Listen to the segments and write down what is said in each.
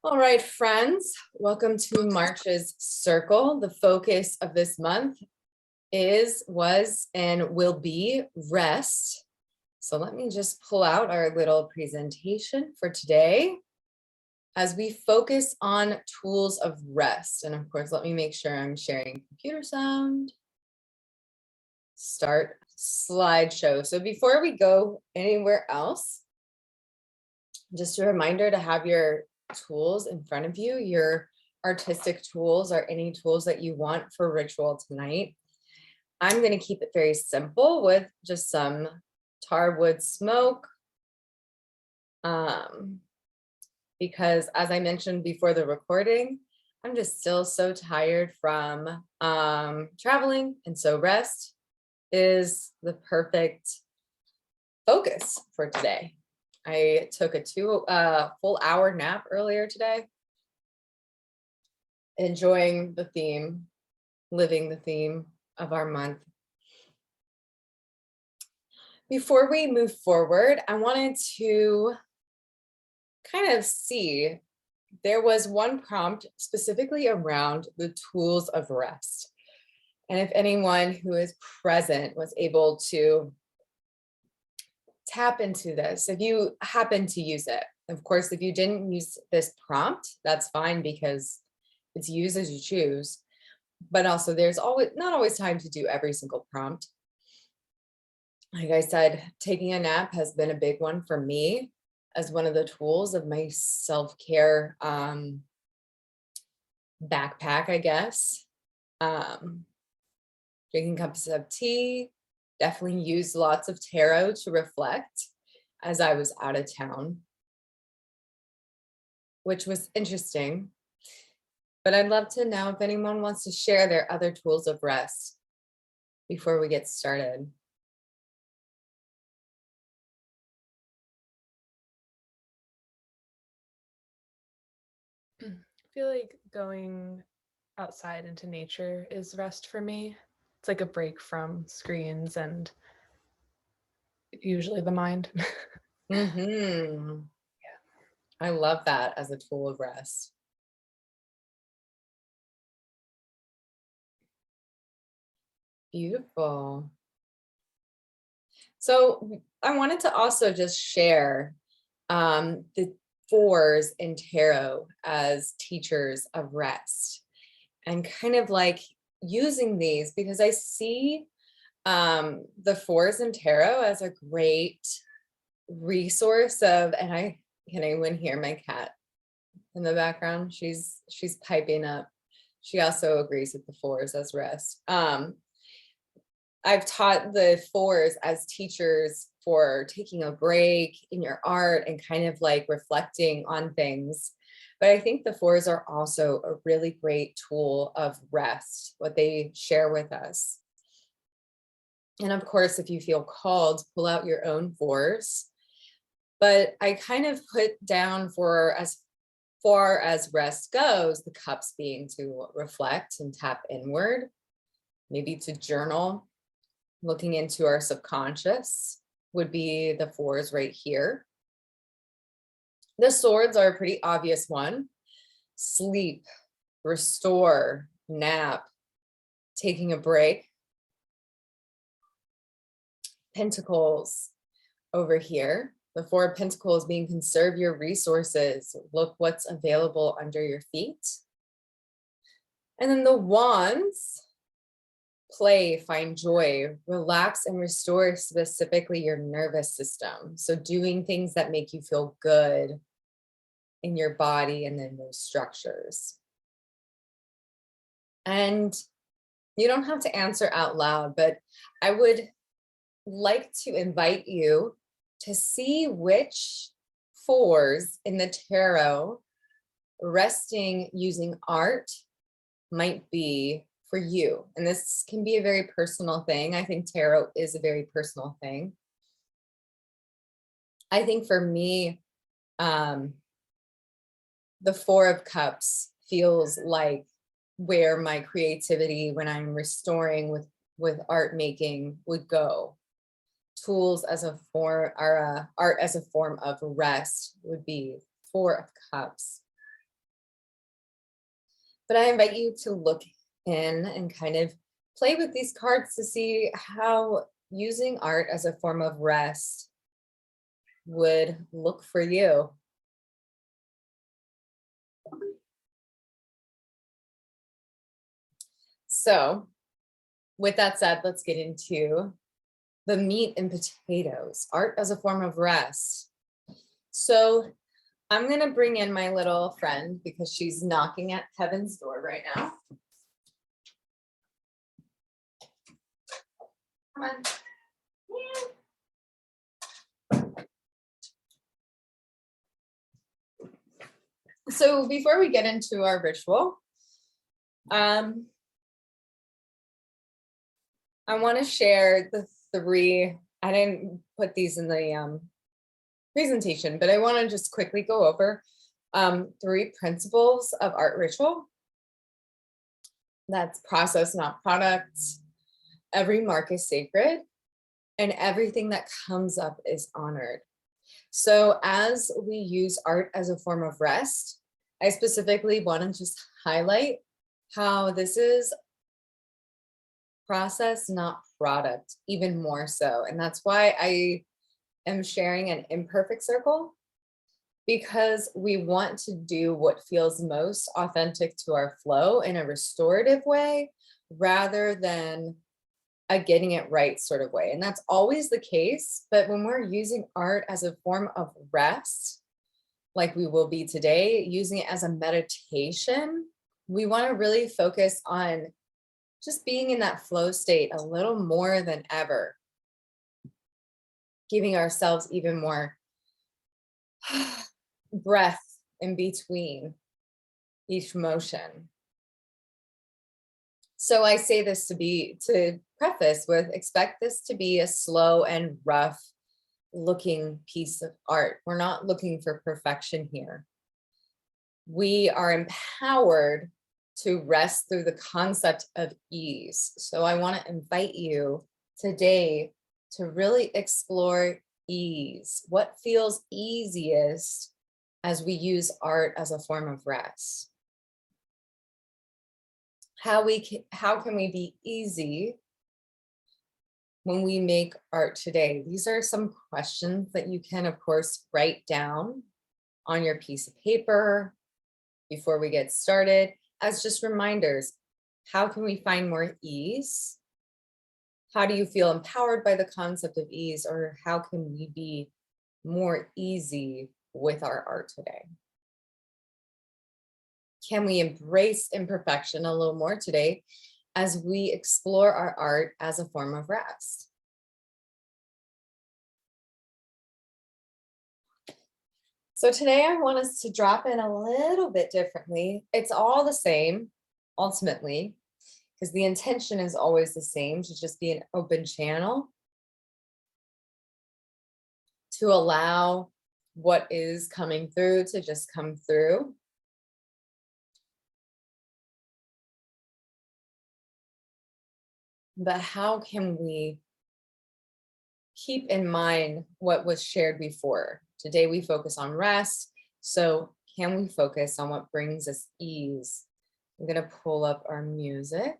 All right, friends, welcome to March's Circle. The focus of this month was, and will be rest. So let me just pull out our little presentation for today as we focus on tools of rest. And of course, let me make sure I'm sharing computer sound. Start slideshow. So before we go anywhere else, just a reminder to have your tools in front of you, your artistic tools or any tools that you want for ritual tonight. I'm going to keep it very simple with just some tar wood smoke. Because as I mentioned before the recording, I'm just still so tired from traveling. And so rest is the perfect focus for today. I took a full hour nap earlier today, enjoying the theme, living the theme of our month. Before we move forward, I wanted to kind of see, there was one prompt specifically around the tools of rest. And if anyone who is present was able to tap into this, if you happen to use it. Of course, if you didn't use this prompt, that's fine because it's used as you choose. But also there's not always time to do every single prompt. Like I said, taking a nap has been a big one for me as one of the tools of my self-care backpack, I guess. Drinking cups of tea, definitely used lots of tarot to reflect as I was out of town, which was interesting. But I'd love to know if anyone wants to share their other tools of rest before we get started. I feel like going outside into nature is rest for me. It's like a break from screens and usually the mind. Mm-hmm. I love that as a tool of rest. Beautiful. So I wanted to also just share the fours in tarot as teachers of rest and kind of like using these because I see the fours in tarot as a great resource of, and can anyone hear my cat in the background? She's piping up. She also agrees with the fours as rest. I've taught the fours as teachers for taking a break in your art and kind of like reflecting on things. But I think the fours are also a really great tool of rest, what they share with us. And of course, if you feel called, pull out your own fours. But I kind of put down for as far as rest goes, the cups being to reflect and tap inward, maybe to journal. Looking into our subconscious would be the fours right here. The swords are a pretty obvious one. Sleep, restore, nap, taking a break. Pentacles over here. The Four of Pentacles being conserve your resources. Look what's available under your feet. And then the wands, play, find joy, relax and restore specifically your nervous system. So doing things that make you feel good in your body and then those structures. And you don't have to answer out loud, but I would like to invite you to see which fours in the tarot resting using art might be for you. And this can be a very personal thing. I think tarot is a very personal thing. I think for me, the Four of Cups feels like where my creativity when I'm restoring with art making would go. Tools as a form, or art as a form of rest would be Four of Cups. But I invite you to look in and kind of play with these cards to see how using art as a form of rest would look for you. So with that said, let's get into the meat and potatoes, art as a form of rest. So I'm going to bring in my little friend because she's knocking at Kevin's door right now. Come on. So before we get into our ritual, I want to share the three, I didn't put these in the presentation, but I want to just quickly go over 3 principles of art ritual. That's process, not products. Every mark is sacred, and everything that comes up is honored. So as we use art as a form of rest, I specifically want to just highlight how this is process, not product, even more so. And that's why I am sharing an imperfect circle, because we want to do what feels most authentic to our flow in a restorative way rather than a getting it right sort of way. And that's always the case. But when we're using art as a form of rest, like we will be today, using it as a meditation, we want to really focus on just being in that flow state a little more than ever, giving ourselves even more breath in between each motion. So I say this to preface with, expect this to be a slow and rough looking piece of art. We're not looking for perfection here. We are empowered to rest through the concept of ease. So I want to invite you today to really explore ease. What feels easiest as we use art as a form of rest? How can we be easy when we make art today? These are some questions that you can, of course, write down on your piece of paper before we get started as just reminders. How can we find more ease? How do you feel empowered by the concept of ease? Or how can we be more easy with our art today? Can we embrace imperfection a little more today as we explore our art as a form of rest? So today I want us to drop in a little bit differently. It's all the same, ultimately, because the intention is always the same, to just be an open channel to allow what is coming through to just come through. But how can we keep in mind what was shared before? Today we focus on rest. So can we focus on what brings us ease? I'm going to pull up our music.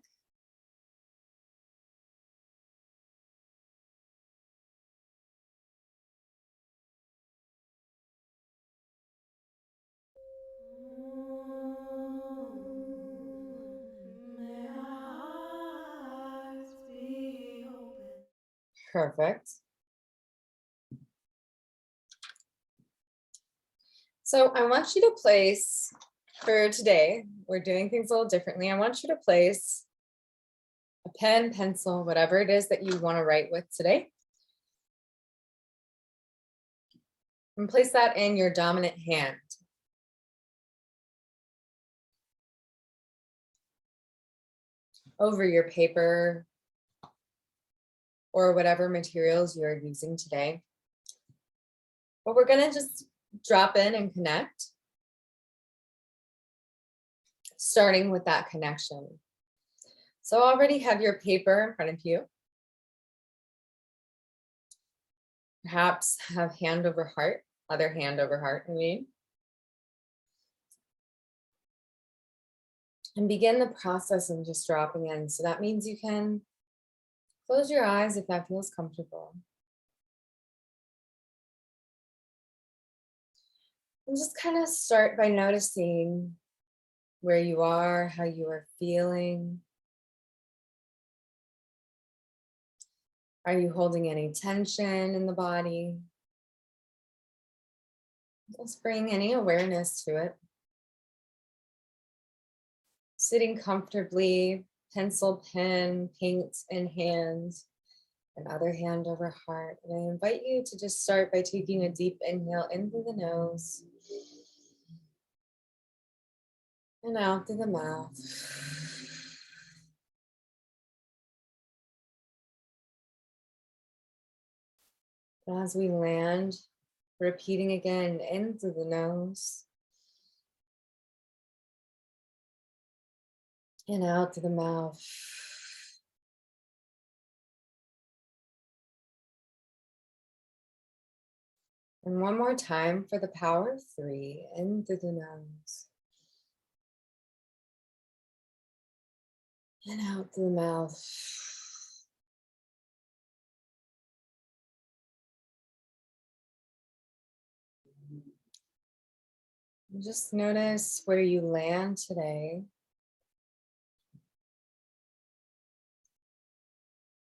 Perfect. So I want you to place, for today, we're doing things a little differently. I want you to place a pen, pencil, whatever it is that you want to write with today. And place that in your dominant hand. Over your paper or whatever materials you're using today. But we're going to just drop in and connect, starting with that connection. So already have your paper in front of you. Perhaps have hand over heart, other hand over heart, I mean. And begin the process of just dropping in. So that means you can close your eyes if that feels comfortable. And just kind of start by noticing where you are, how you are feeling. Are you holding any tension in the body? Just bring any awareness to it. Sitting comfortably, pencil, pen, paint in hand, and other hand over heart. And I invite you to just start by taking a deep inhale in through the nose and out through the mouth. And as we land, repeating again in through the nose and out through the mouth. And one more time for the power of 3, in through the nose and out through the mouth. And just notice where you land today,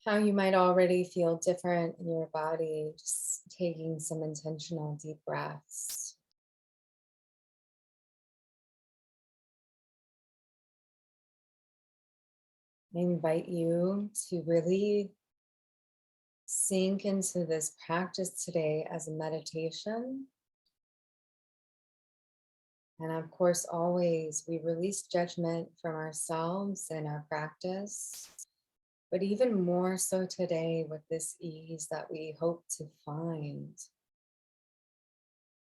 how you might already feel different in your body, just taking some intentional deep breaths. I invite you to really sink into this practice today as a meditation. And of course, always we release judgment from ourselves in our practice, but even more so today with this ease that we hope to find.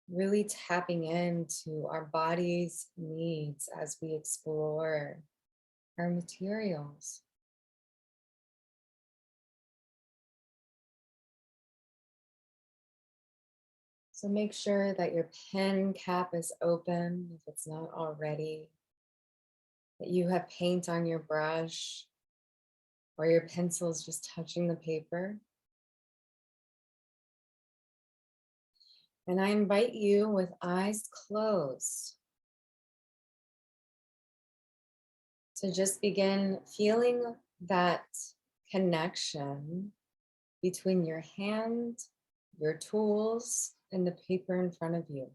Really tapping into our body's needs as we explore our materials. So make sure that your pen cap is open if it's not already, that you have paint on your brush or your pencil is just touching the paper. And I invite you with eyes closed to just begin feeling that connection between your hand, your tools, and the paper in front of you.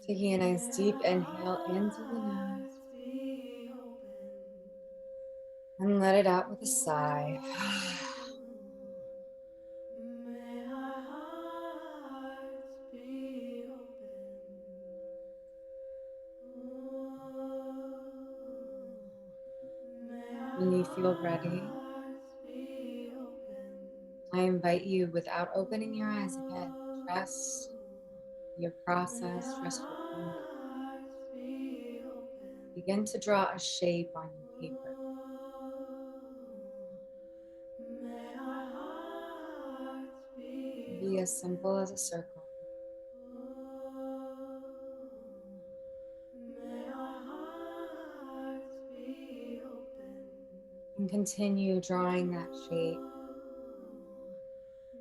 Taking a nice deep inhale into the nose and let it out with a sigh. May our hearts be open. May our When you feel ready, hearts be open. I invite you, without opening your eyes again, trust your process, May trust our your journey. hearts be open. Begin to draw a shape on your paper. May our hearts It can be be as open. simple as a circle. May our hearts be open. And continue drawing that shape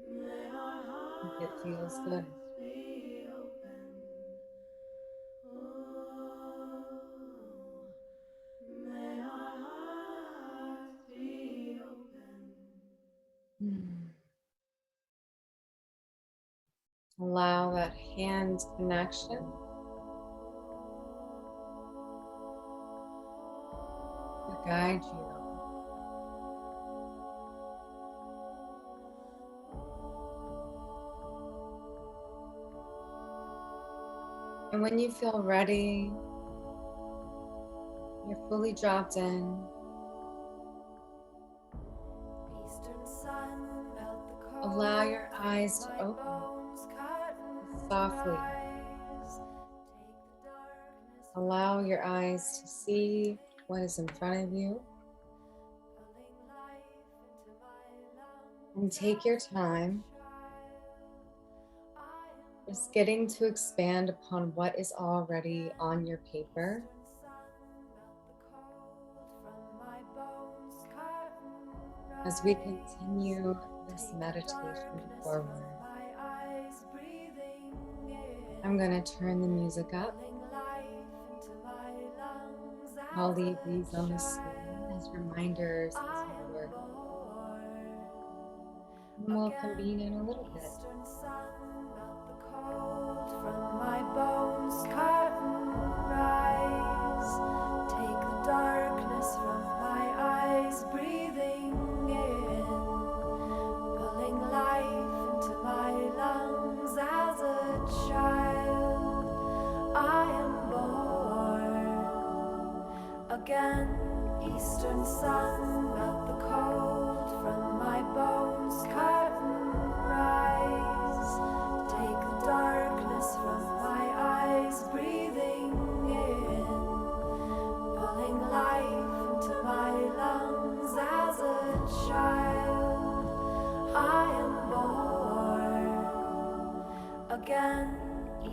May our if it feels good. hearts be open. May our hearts be open. Hmm. Allow that hand connection to guide you. And when you feel ready, you're fully dropped in. Eastern sun, melt the Allow your cold, eyes to like open bones cut into softly. ice. Take the darkness Allow your eyes to see what is in front of you pulling life into my lungs. And take your time, just getting to expand upon what is already on your paper. As we continue this meditation forward, I'm going to turn the music up. I'll leave these on the screen as reminders as we work. And we'll convene in a little bit. From my bones, curtain rise. Take the darkness from my eyes, breathing in, pulling life into my lungs. As a child, I am born again. Eastern sun, melt the cold from my bones, curtain rise. Take the darkness from my eyes, breathing in, pulling life into my lungs. As a child, I am born again.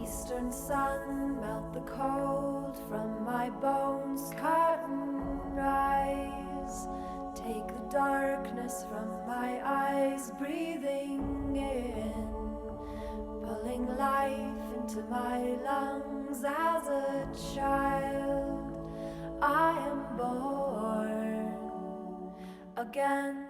Eastern sun, melt the cold from my bones, curtain rise. Take the darkness from my eyes, breathing in, pulling life into my lungs. As a child, I am born again.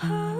I'm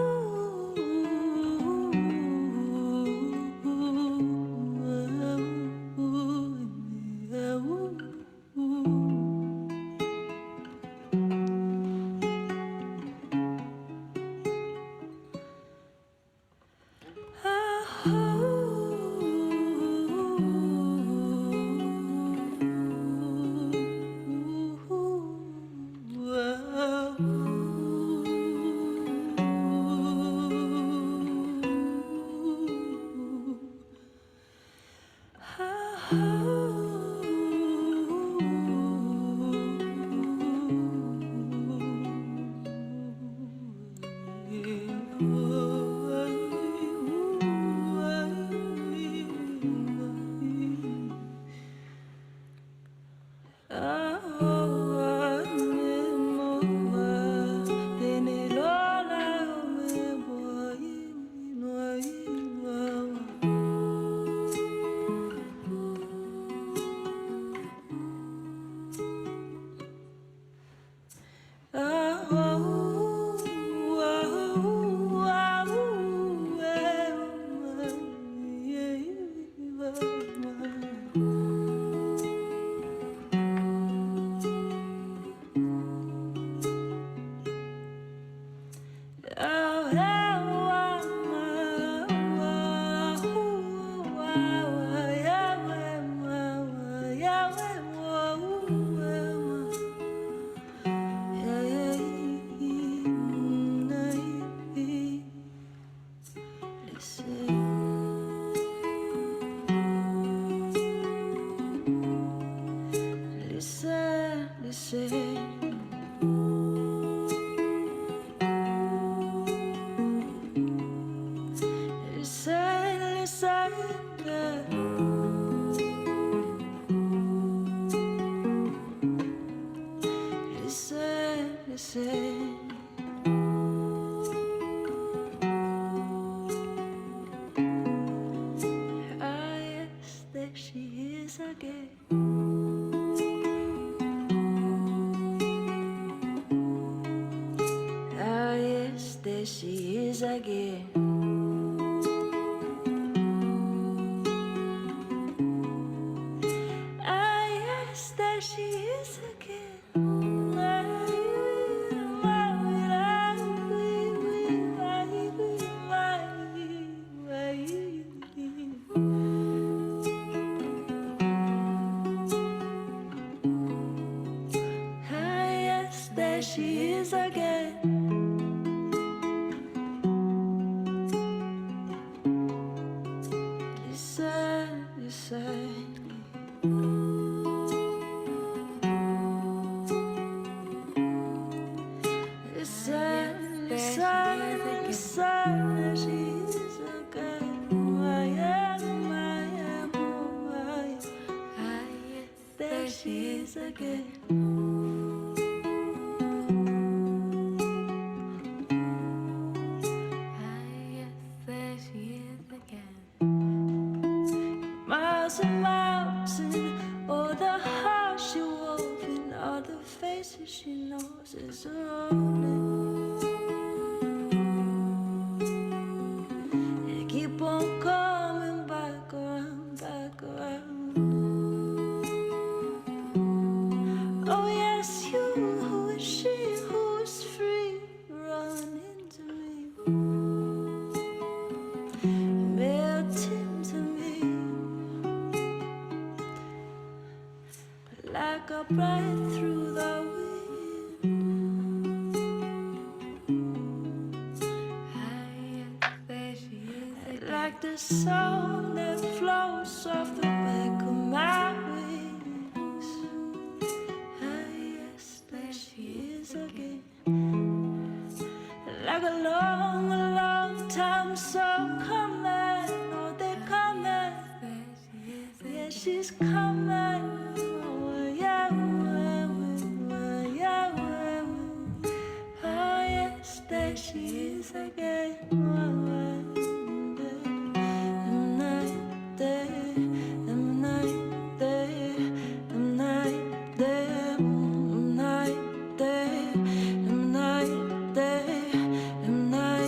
not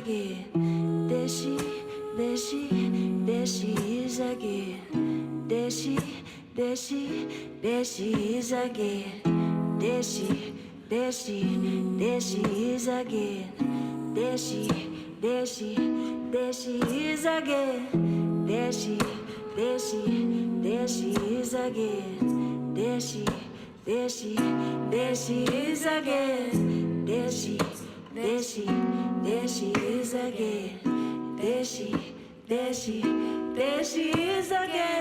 again. There she is again. There she is again. There she is again. There she is again. There she is again. There she is again. There she is again. There she is again. Oh, there she is again. There she is again. There she is again. There she is again.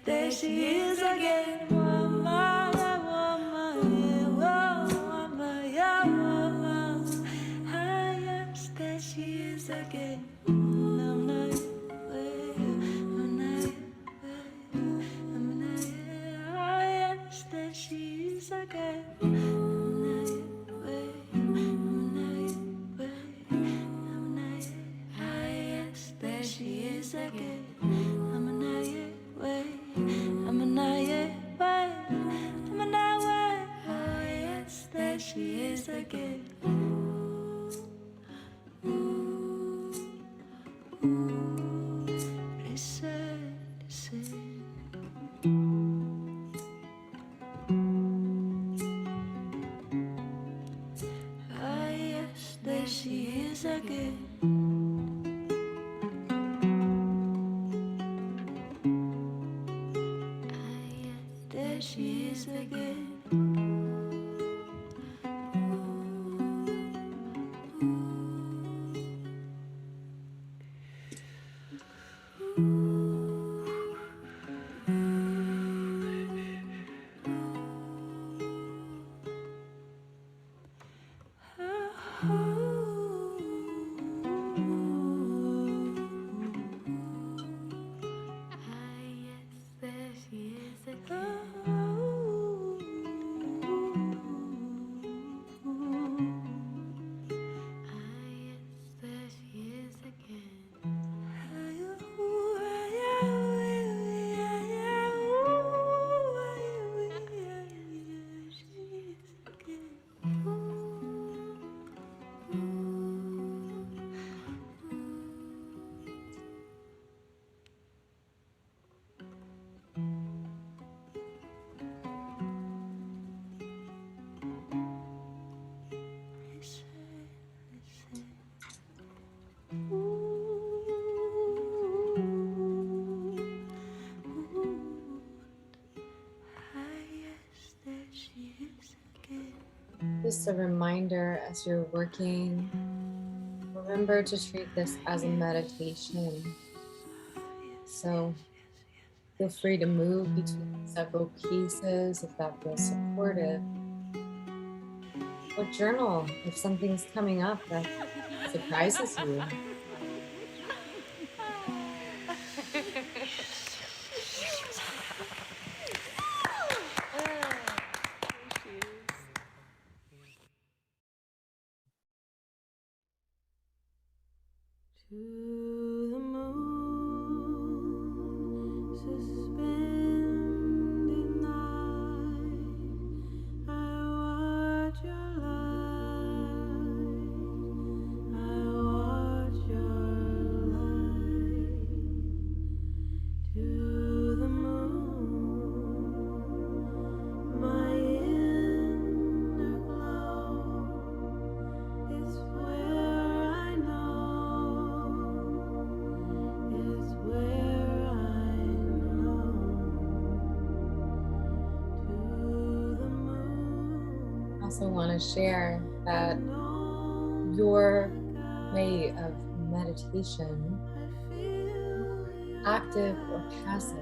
There she is again. There she is again. Listen. Yes, there she is again. There she is again. Just a reminder as you're working, remember to treat this as a meditation. So feel free to move between several pieces if that feels supportive. Or journal if something's coming up that surprises you. To the moon, suspended night, I watch your light, I watch your light. To the moon, my inner glow is where I know. I also want to share that your way of meditation, active or passive.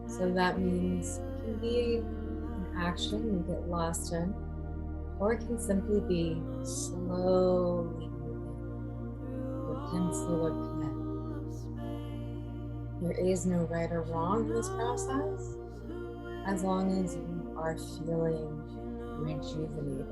So that means it can be an action you get lost in, or it can simply be slowly moving with pencil or pen. There is no right or wrong in this process, as long as you are feeling rejuvenated.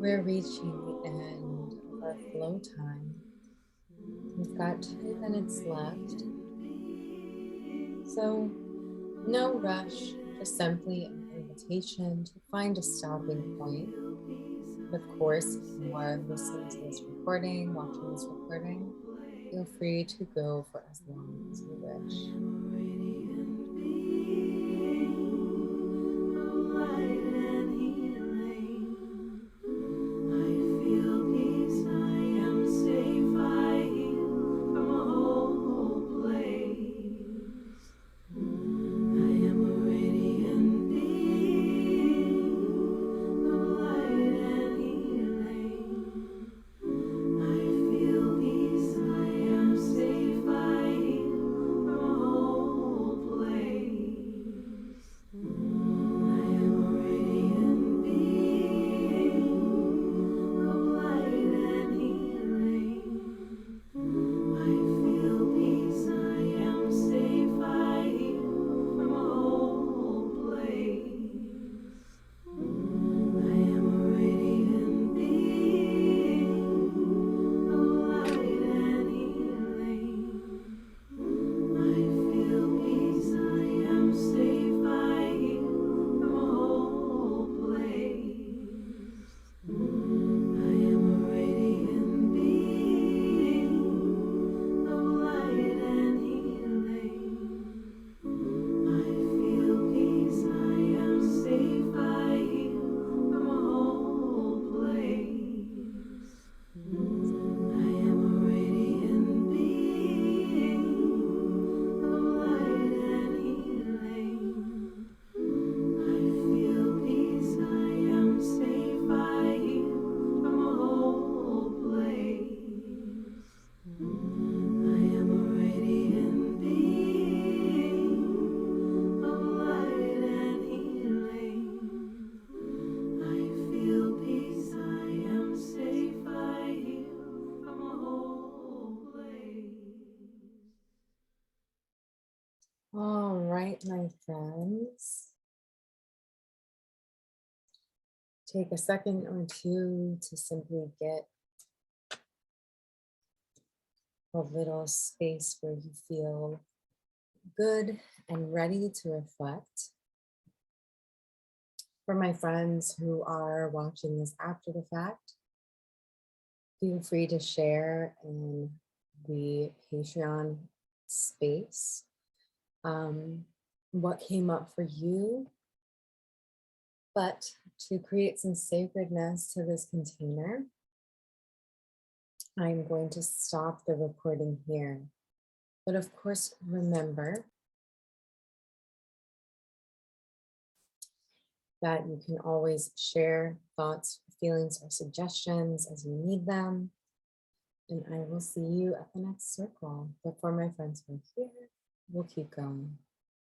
We're reaching the end of our flow time. We've got 2 minutes left. So no rush, just simply an invitation to find a stopping point. But of course, if you are listening to this recording, watching this recording, feel free to go for as long as you wish. All right, my friends. Take a second or two to simply get a little space where you feel good and ready to reflect. For my friends who are watching this after the fact, feel free to share in the Patreon space what came up for you. But to create some sacredness to this container, I'm going to stop the recording here. But of course, remember that you can always share thoughts, feelings, or suggestions as you need them. And I will see you at the next circle. But for my friends who are here, we'll keep going.